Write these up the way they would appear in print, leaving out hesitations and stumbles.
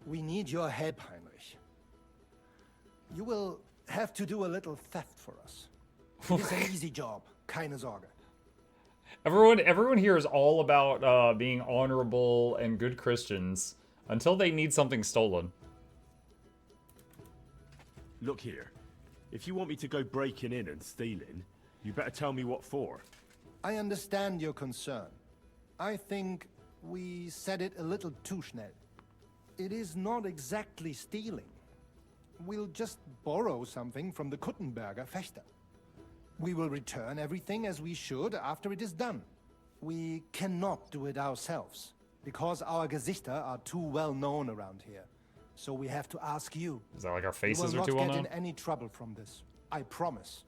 We need your help, Heinrich. You will have to do a little theft for us. It's an easy job, keine Sorge. Everyone here is all about being honorable and good Christians until they need something stolen. Look here. If you want me to go breaking in and stealing, you better tell me what for. I understand your concern. I think we said it a little too schnell. It is not exactly stealing. We'll just borrow something from the Kuttenberger Fechter. We will return everything as we should after it is done. We cannot do it ourselves, because our Gesichter are too well known around here. So we have to ask you. Is that like our faces are too well known? We will not get in any trouble from this, I promise.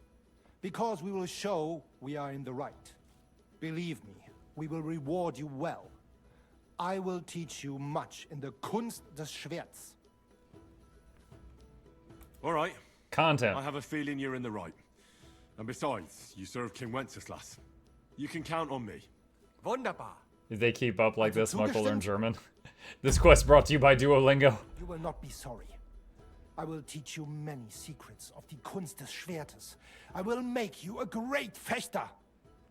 Because we will show we are in the right. Believe me, we will reward you well. I will teach you much in the Kunst des Schwerts. All right. Content. I have a feeling you're in the right. And besides, you served King Wenceslas. You can count on me. Wunderbar. If they keep up like this, Muck will learn German. This quest brought to you by Duolingo. You will not be sorry. I will teach you many secrets of the Kunst des Schwertes. I will make you a great Fechter.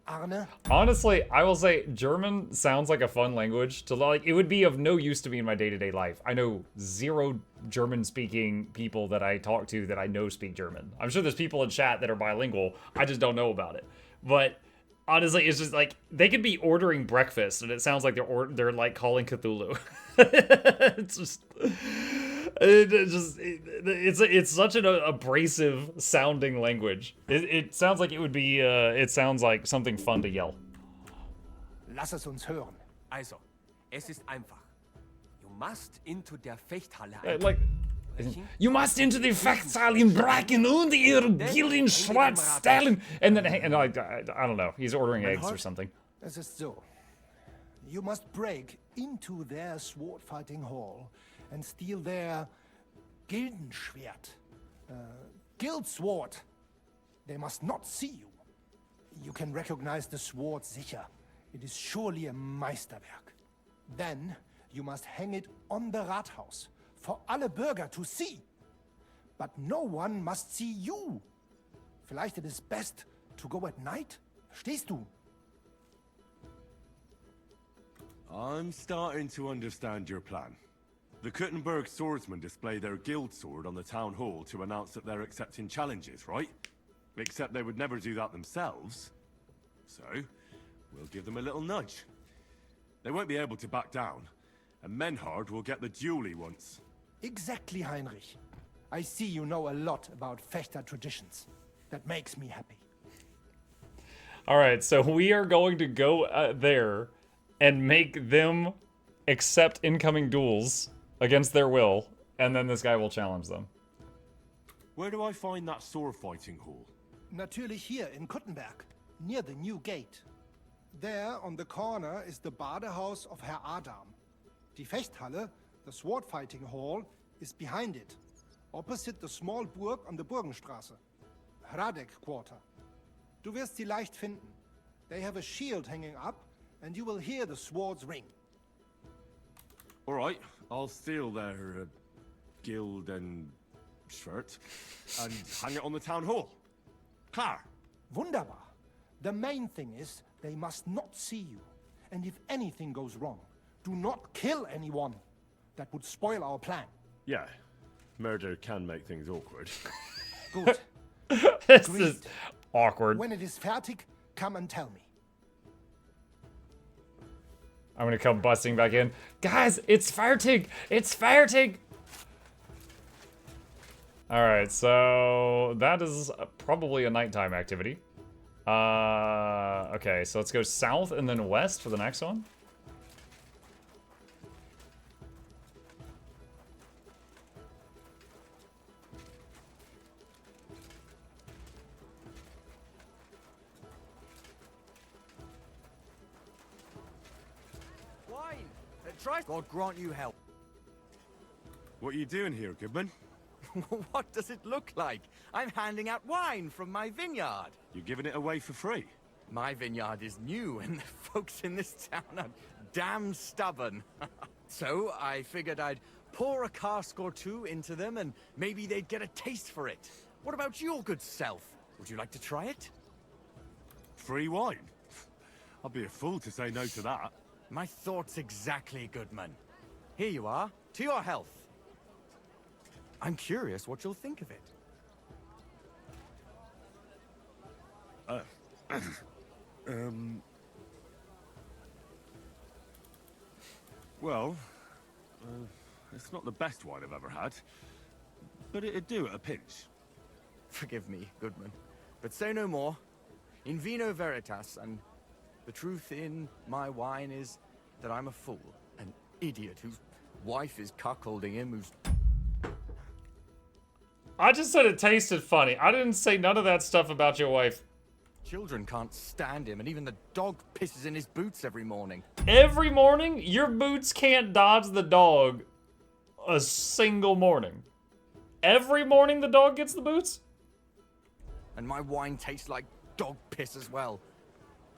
Arne? Honestly, I will say German sounds like a fun language to like. It would be of no use to me in my day-to-day life. I know zero German-speaking people that I talk to that I know speak German. I'm sure there's people in chat that are bilingual. I just don't know about it. But honestly, it's just like they could be ordering breakfast, and it sounds like they're like calling Cthulhu. It's such an abrasive sounding language. It sounds like it would be. It sounds like something fun to yell. Lass es uns hören. Also, es ist einfach. You must into der Fechthalle. You must into the Fechthalle in Bracken und ihr Gilden Schwarzstellen. And then, I don't know. He's ordering eggs or something. Es ist so. You must break into their sword fighting hall and steal their Gildenschwert. Guild sword. They must not see you. You can recognize the sword sicher. It is surely a Meisterwerk. Then you must hang it on the Rathaus for alle Bürger to see. But no one must see you. Vielleicht it is best to go at night? Verstehst du? I'm starting to understand your plan. The Kuttenberg swordsmen display their guild sword on the town hall to announce that they're accepting challenges, right? Except they would never do that themselves. So, we'll give them a little nudge. They won't be able to back down, and Menhard will get the duel he wants. Exactly, Heinrich. I see you know a lot about Fechter traditions. That makes me happy. Alright, so we are going to go there and make them accept incoming duels against their will, and then this guy will challenge them. Where do I find that sword fighting hall? Natürlich hier in Kuttenberg, near the new gate. There, on the corner, is the Badehaus of Herr Adam. Die Fechthalle, the sword fighting hall, is behind it, opposite the small Burg on the Burgenstraße. Hradek Quarter. Du wirst sie leicht finden. They have a shield hanging up, and you will hear the swords ring. All right, I'll steal their guild and shirt and hang it on the town hall. Klar. Wunderbar. The main thing is they must not see you. And if anything goes wrong, do not kill anyone. That would spoil our plan. Yeah, murder can make things awkward. Good. This is awkward. When it is fertig, come and tell me. I'm gonna come busting back in. Guys, it's fertig! It's fertig! Alright, so that is probably a nighttime activity. Okay, so let's go south and then west for the next one. God grant you help. What are you doing here, Goodman? What does it look like? I'm handing out wine from my vineyard. You're giving it away for free? My vineyard is new, and the folks in this town are damn stubborn. So I figured I'd pour a cask or two into them and maybe they'd get a taste for it. What about your good self? Would you like to try it? Free wine? I'd be a fool to say no to that. My thoughts exactly, Goodman. Here you are, to your health. I'm curious what you'll think of it. Well, it's not the best wine I've ever had, but it'd do at a pinch. Forgive me, Goodman, but say no more. In vino veritas, and the truth in my wine is that I'm a fool, an idiot whose wife is cuckolding him, who's... I just said it tasted funny. I didn't say none of that stuff about your wife. Children can't stand him, and even the dog pisses in his boots every morning. Every morning, your boots can't dodge the dog a single morning. Every morning the dog gets the boots? And my wine tastes like dog piss as well.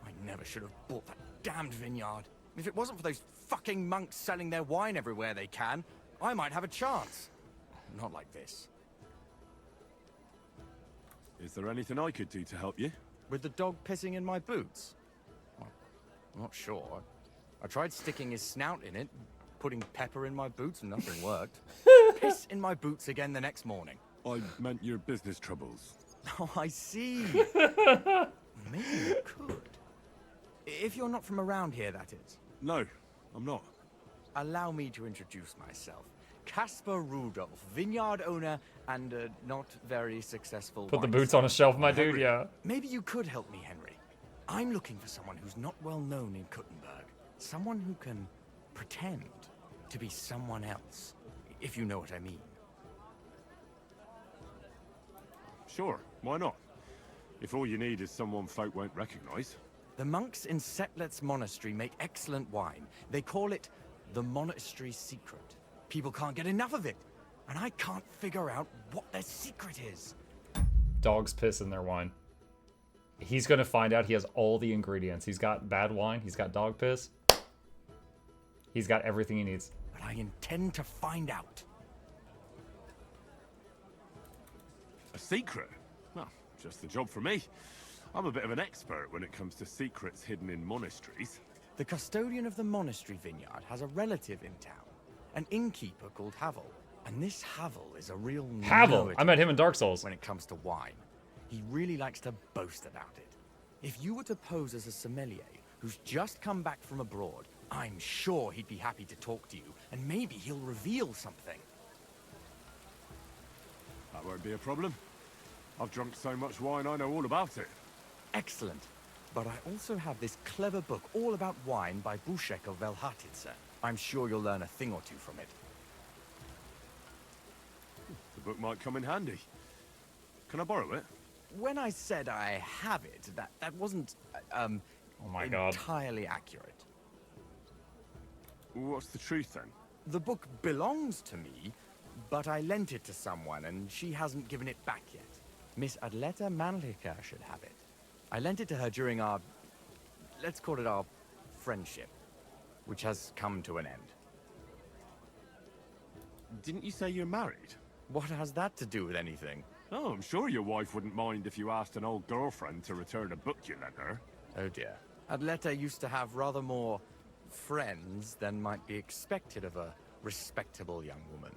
I never should have bought that damned vineyard. If it wasn't for those fucking monks selling their wine everywhere they can, I might have a chance. Not like this. Is there anything I could do to help you? With the dog pissing in my boots? Well, I'm not sure. I tried sticking his snout in it, putting pepper in my boots, and nothing worked. Piss in my boots again the next morning. I meant your business troubles. Oh, I see. Maybe you could. If you're not from around here, that is. No, I'm not. Allow me to introduce myself. Caspar Rudolph, vineyard owner and not very successful Put the wine boots on a seller. shelf, my dude, Henry, yeah. Maybe you could help me, Henry. I'm looking for someone who's not well known in Kuttenberg. Someone who can pretend to be someone else, if you know what I mean. Sure, why not? If all you need is someone folk won't recognize. The monks in Setlet's monastery make excellent wine. They call it the monastery secret. People can't get enough of it, and I can't figure out what their secret is. Dog's piss in their wine. He's gonna find out he has all the ingredients. He's got bad wine, he's got dog piss. He's got everything he needs. But I intend to find out. A secret? Well, just the job for me. I'm a bit of an expert when it comes to secrets hidden in monasteries. The custodian of the monastery vineyard has a relative in town, an innkeeper called Havel. And this Havel is a real Havel! nerd I met him in Dark Souls. when it comes to wine. He really likes to boast about it. If you were to pose as a sommelier who's just come back from abroad, I'm sure he'd be happy to talk to you, and maybe he'll reveal something. That won't be a problem. I've drunk so much wine I know all about it. Excellent. But I also have this clever book all about wine by Bushek of Velhatitsa. I'm sure you'll learn a thing or two from it. The book might come in handy. Can I borrow it? When I said I have it, that wasn't, Oh my god. entirely accurate. What's the truth then? The book belongs to me, but I lent it to someone and she hasn't given it back yet. Miss Adleta Manlica should have it. I lent it to her during our, let's call it our friendship, which has come to an end. Didn't you say you're married? What has that to do with anything? Oh, I'm sure your wife wouldn't mind if you asked an old girlfriend to return a book you lent her. Oh dear. Adleta used to have rather more friends than might be expected of a respectable young woman.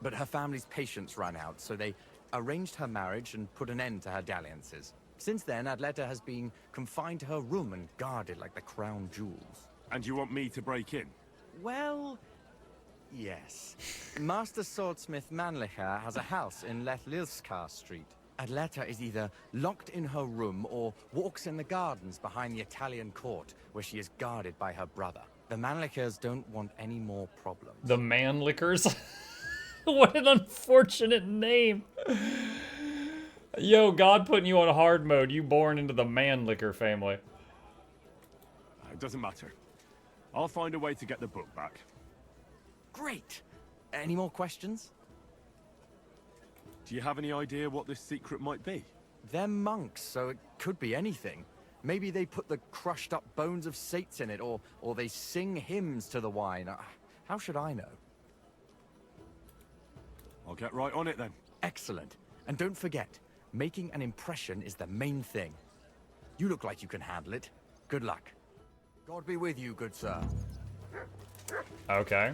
But her family's patience ran out, so they arranged her marriage and put an end to her dalliances. Since then, Adleta has been confined to her room and guarded like the crown jewels. And you want me to break in? Well, yes. Master Swordsmith Manlicher has a house in Lethlilskar Street. Adleta is either locked in her room or walks in the gardens behind the Italian court, where she is guarded by her brother. The Manlichers don't want any more problems. The Manlickers? What an unfortunate name. Yo, God putting you on hard mode. You born into the Manlicker family. It doesn't matter. I'll find a way to get the book back. Great! Any more questions? Do you have any idea what this secret might be? They're monks, so it could be anything. Maybe they put the crushed up bones of saints in it, or they sing hymns to the wine. How should I know? I'll get right on it then. Excellent. And don't forget, making an impression is the main thing. You look like you can handle it. Good luck. God be with you, good sir. Okay.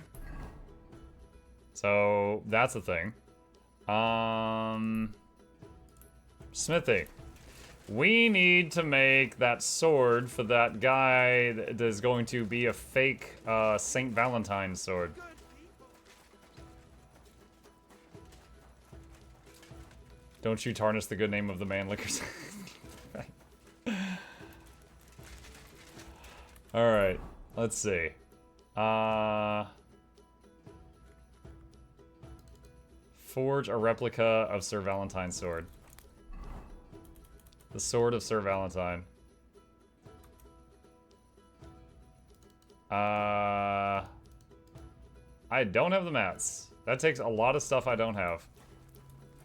So that's the thing. Smithy. We need to make that sword for that guy that is going to be a fake St. Valentine's sword. Don't you tarnish the good name of the man liquors. Alright, let's see. Forge a replica of Sir Valentine's sword. The sword of Sir Valentine. I don't have the mats. That takes a lot of stuff I don't have.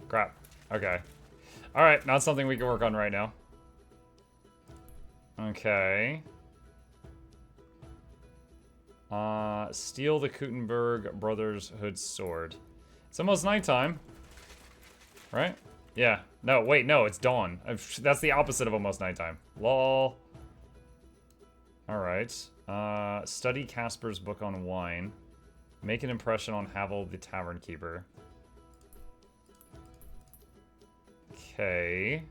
Crap. Okay. Alright, not something we can work on right now. Okay. Steal the Kuttenberg Brothers Hood sword. It's almost nighttime. Right? Yeah. No, wait, no, it's dawn. That's the opposite of almost nighttime. Lol. Alright. Study Casper's book on wine. Make an impression on Havel the Tavern Keeper. Okay.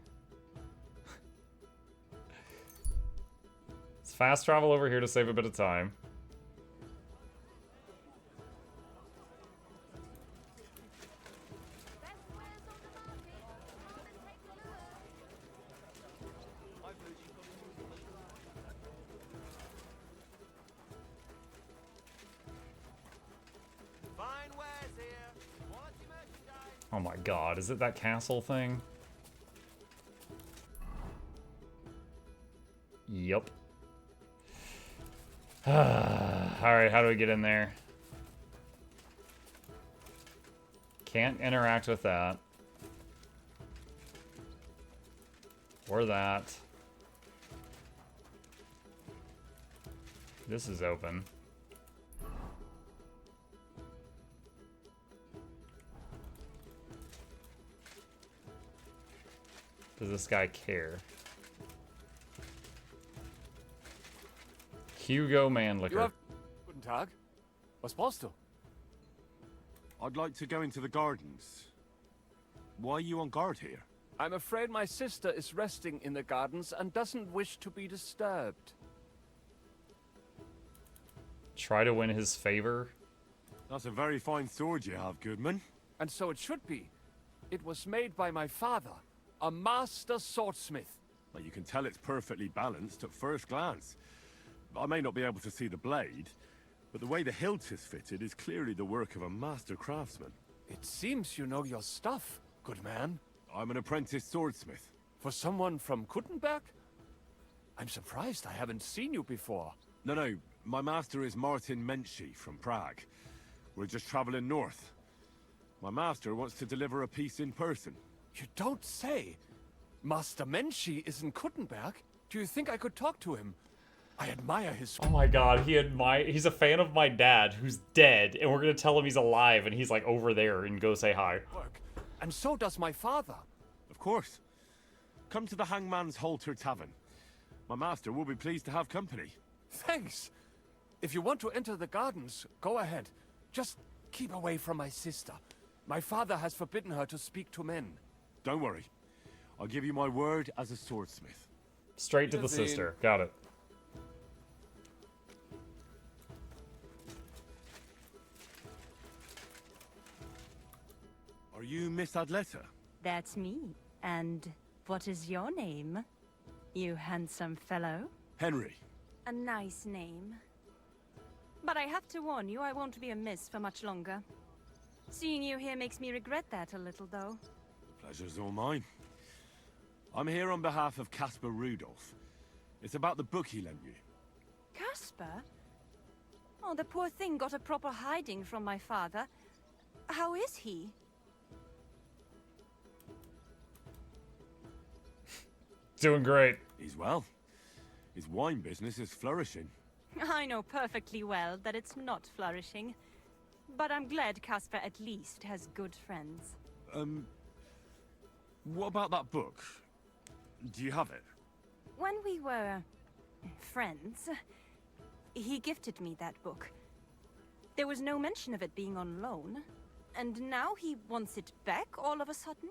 Let's fast travel over here to save a bit of time. Oh my god, is it that castle thing? Yup. Alright, how do we get in there? Can't interact with that. Or that. This is open. Does this guy care? Hugo Manlicker. Guten Tag. Was brauchst du? I'd like to go into the gardens. Why are you on guard here? I'm afraid my sister is resting in the gardens and doesn't wish to be disturbed. Try to win his favor. That's a very fine sword you have, Goodman. And so it should be. It was made by my father, a master swordsmith. Well, you can tell it's perfectly balanced at first glance. I may not be able to see the blade, but the way the hilt is fitted is clearly the work of a master craftsman. It seems you know your stuff, good man. I'm an apprentice swordsmith. For someone from Kuttenberg? I'm surprised I haven't seen you before. No, my master is Martin Menschy from Prague. We're just traveling north. My master wants to deliver a piece in person. You don't say. Master Menschy is in Kuttenberg? Do you think I could talk to him? I admire his... Oh my god, he's a fan of my dad who's dead, and we're gonna tell him he's alive, and he's like over there and go say hi. work. And so does my father. Of course. Come to the Hangman's Halter Tavern. My master will be pleased to have company. Thanks. If you want to enter the gardens, go ahead. Just keep away from my sister. My father has forbidden her to speak to men. Don't worry. I'll give you my word as a swordsmith. Straight to the sister. Got it. Are you Miss Adletta? That's me. And what is your name? You handsome fellow? Henry. A nice name. But I have to warn you, I won't be amiss for much longer. Seeing you here makes me regret that a little, though. The pleasure's all mine. I'm here on behalf of Caspar Rudolph. It's about the book he lent you. Caspar? Oh, the poor thing got a proper hiding from my father. How is he? Doing great. He's well. His wine business is flourishing. I know perfectly well that it's not flourishing. But I'm glad Casper at least has good friends. What about that book? Do you have it? When we were friends, he gifted me that book. There was no mention of it being on loan, and now he wants it back all of a sudden?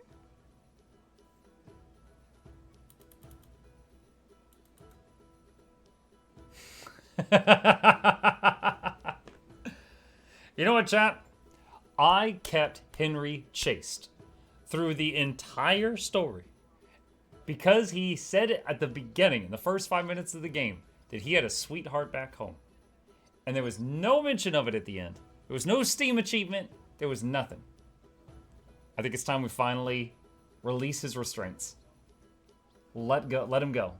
You know what, chat? I kept Henry chaste through the entire story because he said it at the beginning, in the first 5 minutes of the game, that he had a sweetheart back home. And there was no mention of it at the end. There was no Steam achievement. There was nothing. I think it's time we finally release his restraints. Let him go.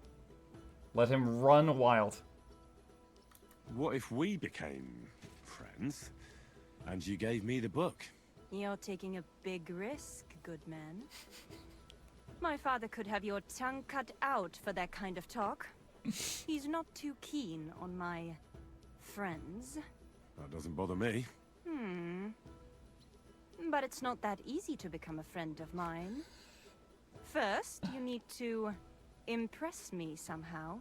Let him run wild. What if we became friends, and you gave me the book? You're taking a big risk, good man. My father could have your tongue cut out for that kind of talk. He's not too keen on my friends. That doesn't bother me. But it's not that easy to become a friend of mine. First, you need to impress me somehow.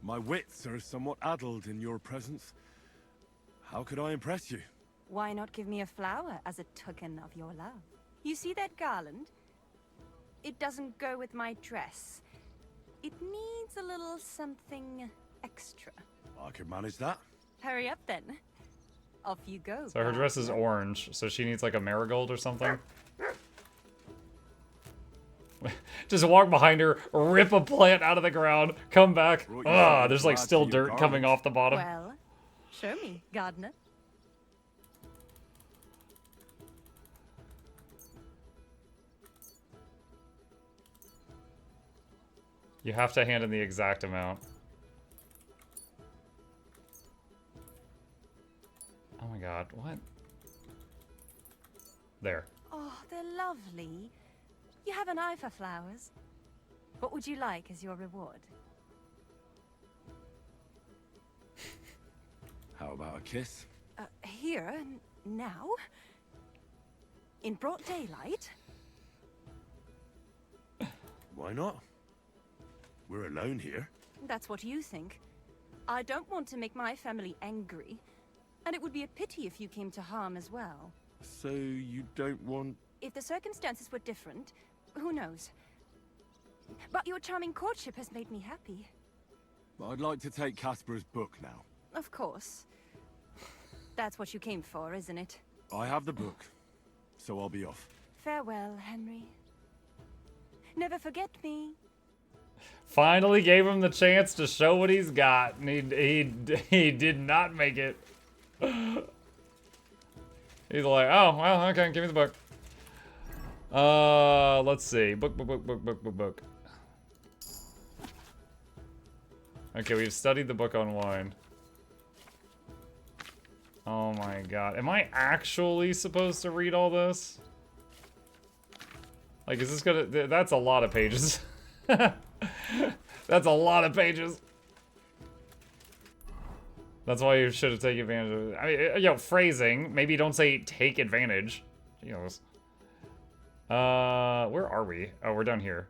My wits are somewhat addled in your presence. How could I impress you? Why not give me a flower as a token of your love? You see that garland? It doesn't go with my dress. It needs a little something extra. I could manage that. Hurry up then. Off you go. So her dress is orange, so she needs like a marigold or something. Just walk behind her, rip a plant out of the ground, come back. Ah, there's like still dirt coming off the bottom. Well, show me, gardener. You have to hand in the exact amount. Oh my god, what? There. Oh, they're lovely. You have an eye for flowers. What would you like as your reward? How about a kiss? Here, now? In broad daylight? Why not? We're alone here. That's what you think. I don't want to make my family angry. And it would be a pity if you came to harm as well. So you don't want... If the circumstances were different, who knows? But your charming courtship has made me happy. I'd like to take Casper's book now. Of course. That's what you came for, isn't it? I have the book, so I'll be off. Farewell, Henry. Never forget me. Finally gave him the chance to show what he's got, and he did not make it. He's like, oh, well, okay, give me the book. Let's see. Book. Okay, we've studied the book on wine. Oh my god. Am I actually supposed to read all this? Like, is this gonna... That's a lot of pages. That's a lot of pages. That's why you should have taken advantage of it. I mean, you know, phrasing. Maybe don't say take advantage. You know. Where are we? Oh, we're down here.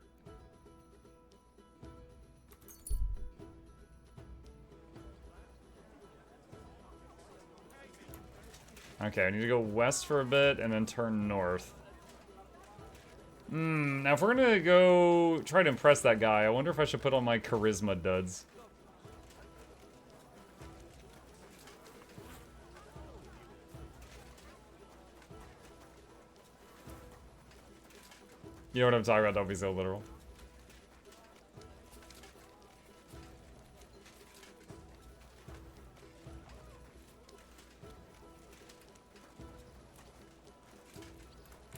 Okay, I need to go west for a bit and then turn north. Now if we're gonna go try to impress that guy, I wonder if I should put on my charisma duds. You know what I'm talking about, don't be so literal.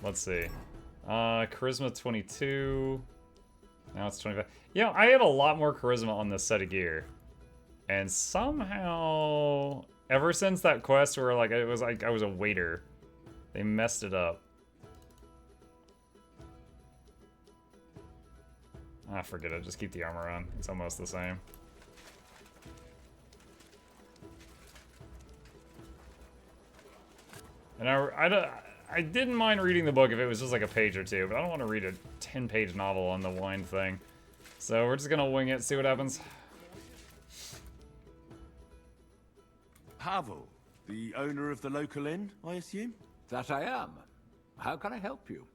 Let's see. Charisma 22. Now it's 25. You know, I had a lot more charisma on this set of gear. And somehow, ever since that quest where like I was a waiter, they messed it up. Ah, forget it. Just keep the armor on. It's almost the same. And I didn't mind reading the book if it was just like a page or two, but I don't want to read a 10-page novel on the wine thing. So we're just gonna wing it, see what happens. Pavel, the owner of the local inn, I assume? That I am. How can I help you?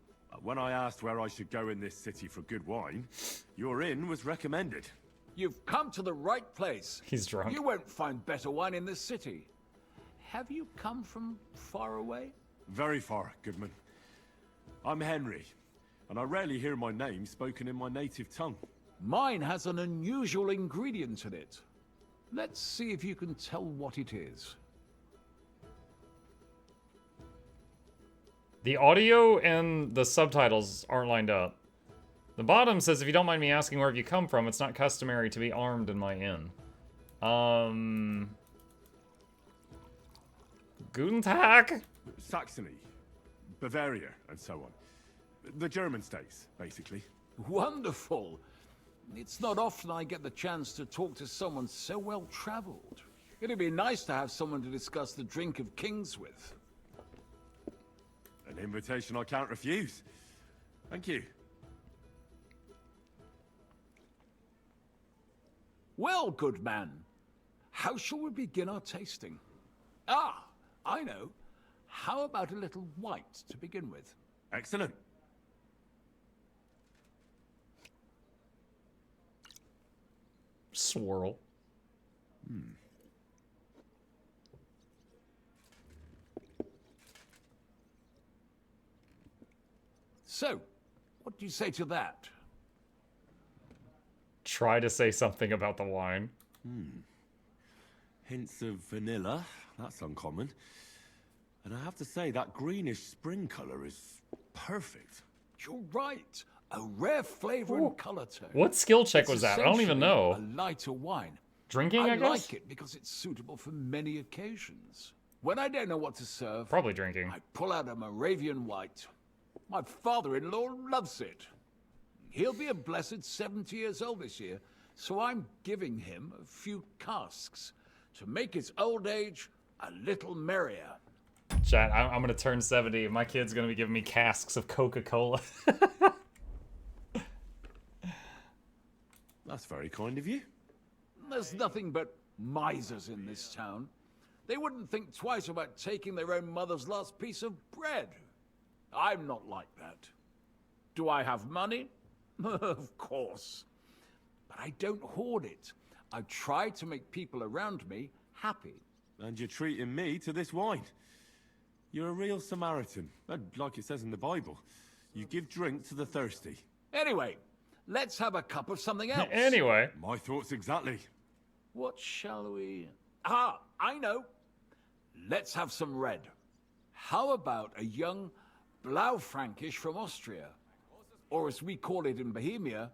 When I asked where I should go in this city for good wine, your inn was recommended. You've come to the right place. He's drunk. You won't find better wine in this city. Have you come from far away? Very far, Goodman. I'm Henry, and I rarely hear my name spoken in my native tongue. Mine has an unusual ingredient in it. Let's see if you can tell what it is. The audio and the subtitles aren't lined up. The bottom says, if you don't mind me asking where have you come from, it's not customary to be armed in my inn. Guten Tag? Saxony, Bavaria, and so on. The German states, basically. Wonderful. It's not often I get the chance to talk to someone so well-traveled. It'd be nice to have someone to discuss the drink of kings with. An invitation I can't refuse. Thank you. Well, good man, how shall we begin our tasting? Ah, I know. How about a little white to begin with? Excellent. Swirl. So, what do you say to that? Try to say something about the wine. Hints of vanilla. That's uncommon. And I have to say, that greenish spring color is perfect. You're right. A rare flavor and color tone. What skill check It's was that? I don't even essentially know. A lighter wine. Drinking, I guess? like it because it's suitable for many occasions. When I don't know what to serve, Probably drinking. I pull out a Moravian white. My father-in-law loves it. He'll be a blessed 70 years old this year, so I'm giving him a few casks to make his old age a little merrier. Chat, I'm gonna turn 70 and my kid's gonna be giving me casks of Coca-Cola. That's very kind of you. There's nothing but misers in this town. They wouldn't think twice about taking their own mother's last piece of bread. I'm not like that. Do I have money? Of course. But I don't hoard it. I try to make people around me happy. And you're treating me to this wine. You're a real Samaritan. Like it says in the Bible. You give drink to the thirsty. Anyway, let's have a cup of something else. Anyway. My thoughts exactly. What shall we... Ah, I know. Let's have some red. How about a young Blaufränkisch from Austria? Or as we call it in Bohemia,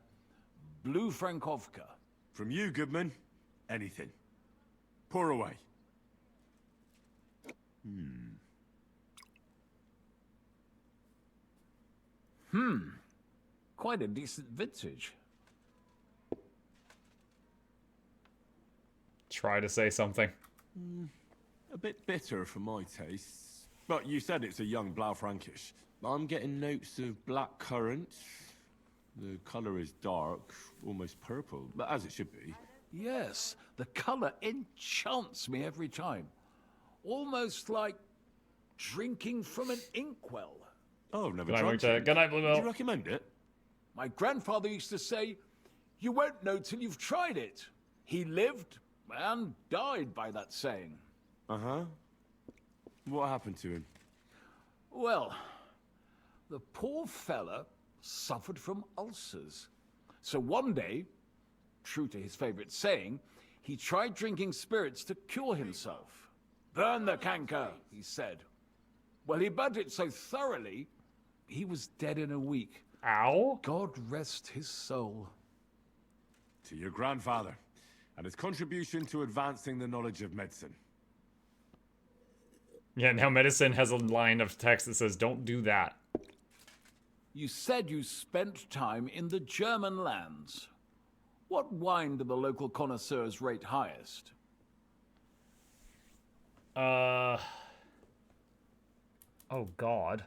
Blue Frankovka. From you, Goodman, anything. Pour away. Quite a decent vintage. Try to say something. A bit bitter for my tastes. But you said it's a young Blaufränkisch. I'm getting notes of black currant. The color is dark, almost purple, but as it should be. Yes, the color enchants me every time. Almost like drinking from an inkwell. Oh, I've never Good night, tried Victor. it. Good night, Do you Bluebell. recommend it? My grandfather used to say, you won't know till you've tried it. He lived and died by that saying. Uh-huh. What happened to him? Well, the poor fella suffered from ulcers. So one day, true to his favorite saying, he tried drinking spirits to cure himself. Burn the canker, he said. Well, he burnt it so thoroughly, he was dead in a week. Ow. God rest his soul. To your grandfather, and his contribution to advancing the knowledge of medicine. Yeah, now medicine has a line of text that says, don't do that. You said you spent time in the German lands. What wine do the local connoisseurs rate highest? Oh, God.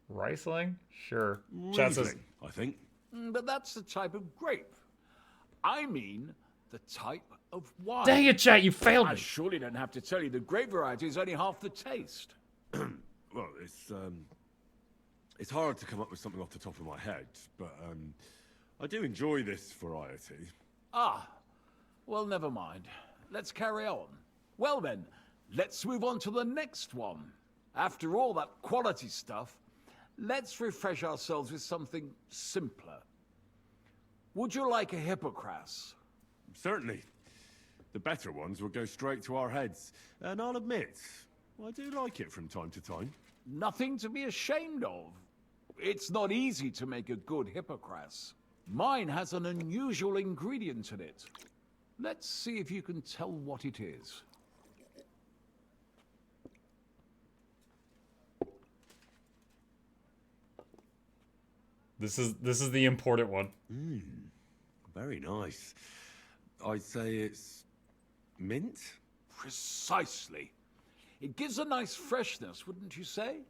Riesling? Sure. Chat says, Riesling, I think. But that's the type of grape. I mean, the type of wine. dang it, chat, you failed I me. surely don't have to tell you the grape variety is only half the taste. Well, it's hard to come up with something off the top of my head, but I do enjoy this variety. Ah, well, never mind. Let's carry on. Well then, let's move on to the next one. After all that quality stuff, let's refresh ourselves with something simpler. Would you like a hippocras? Certainly. The better ones will go straight to our heads, and I'll admit, I do like it from time to time. Nothing to be ashamed of. It's not easy to make a good hippocras. Mine has an unusual ingredient in it. Let's see if you can tell what it is. This is the important one. Very nice. I'd say it's mint? Precisely. It gives a nice freshness, wouldn't you say?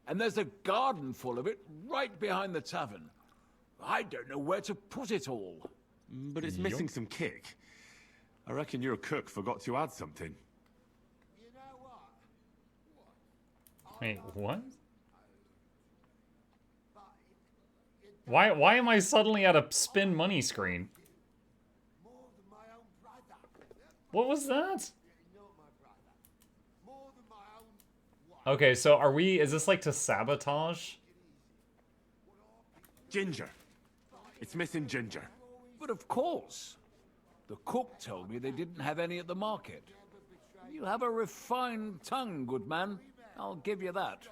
And there's a garden full of it right behind the tavern. I don't know where to put it all. But it's missing some kick. I reckon your cook forgot to add something. Wait, what? Why am I suddenly at a spin money screen? What was that? Okay, so is this like to sabotage? Ginger. It's missing ginger. But of course. The cook told me they didn't have any at the market. You have a refined tongue, good man. I'll give you that.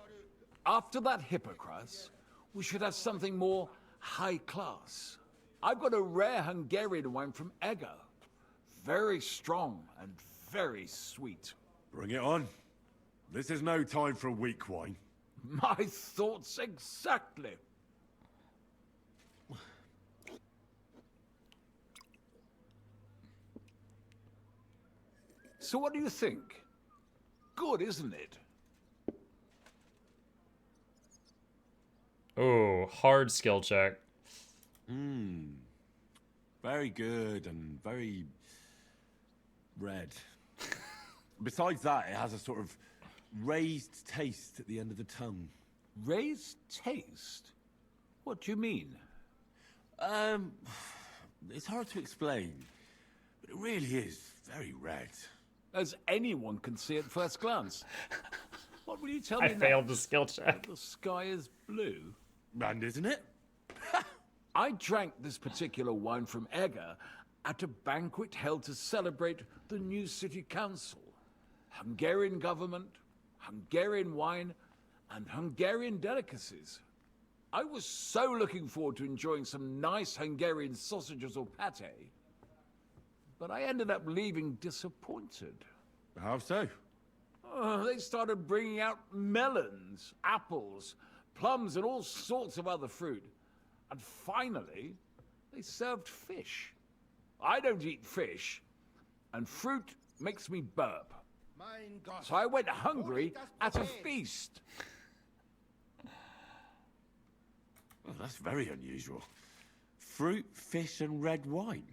After that hippocras, we should have something more high class. I've got a rare Hungarian wine from Ega. Very strong and very sweet. Bring it on. This is no time for weak wine. My thoughts exactly. So what do you think? Good, isn't it? Oh, hard skill check. Very good and very red. Besides that, it has a sort of raised taste at the end of the tongue. Raised taste? What do you mean? It's hard to explain, but it really is very red. As anyone can see at first glance. What will you tell I me failed now? the skill check. The sky is blue. And isn't it? I drank this particular wine from Ega at a banquet held to celebrate the new city council. Hungarian government, Hungarian wine, and Hungarian delicacies. I was so looking forward to enjoying some nice Hungarian sausages or pate. But I ended up leaving disappointed. How so? They started bringing out melons, apples, plums, and all sorts of other fruit. And finally, they served fish. I don't eat fish, and fruit makes me burp. So I went hungry at a feast. Well, that's very unusual. Fruit, fish, and red wine.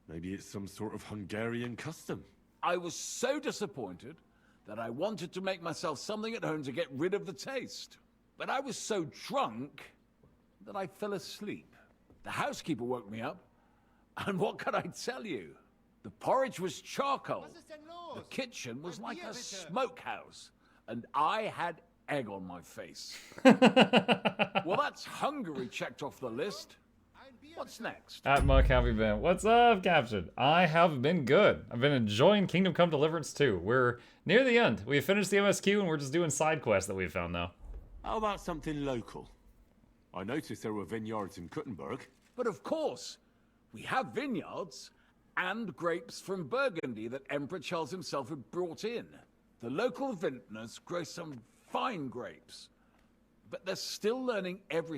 Maybe it's some sort of Hungarian custom. I was so disappointed that I wanted to make myself something at home to get rid of the taste. But I was so drunk that I fell asleep. The housekeeper woke me up, and what can I tell you? The porridge was charcoal. The kitchen was like a smokehouse, and I had egg on my face. Well, that's Hungary checked off the list. What's next? At Muck, how have you been? What's up, Captain? I have been good. I've been enjoying Kingdom Come Deliverance 2. We're near the end. We finished the MSQ and we're just doing side quests that we found now. How about something local? I noticed there were vineyards in Kuttenberg. But of course, we have vineyards and grapes from Burgundy that Emperor Charles himself had brought in. The local vintners grow some fine grapes, but they're still learning everything